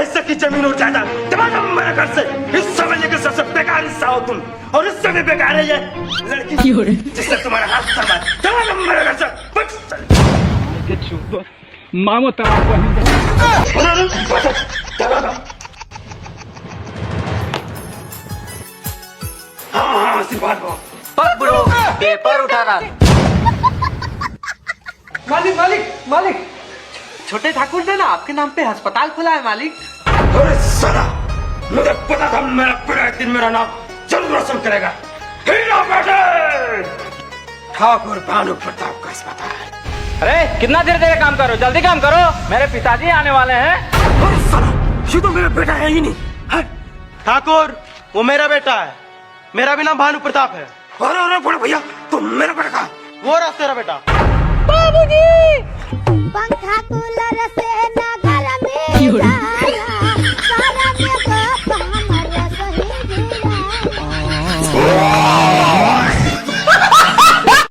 हिस्से की जमीन और जायदाद तमाम मेरे घर से हिस्सा मिलने के सबसे बेकार हिस्सा हो तुम, और इससे भी बेकार है ये लड़की जिससे तुम्हारा हाथ थमा। तमाम मेरे घर से मामो तराप हाँ आशीर्वाद हो। ब्रो पेपर उठाना। मालिक मालिक मालिक, छोटे ठाकुर ने ना आपके नाम पे अस्पताल खोला है मालिक। अरे साला, मुझे पता था मेरा बेटा एक दिन मेरा नाम जरूर रोशन करेगा। हीरा बेटे, ठाकुर भानु प्रताप का अस्पताल। अरे कितना देर देर काम करो, जल्दी काम करो, मेरे पिताजी आने वाले हैं। अरे साला, ये तो मेरा बेटा है ही नहीं। ठाकुर वो मेरा बेटा है, मेरा भी नाम भानु प्रताप है। अरे अरे बड़े भैया, तुम मेरा बेटा कहाँ? वो रहा तेरा बेटा। बाबूजी, पंखा कूलर से ना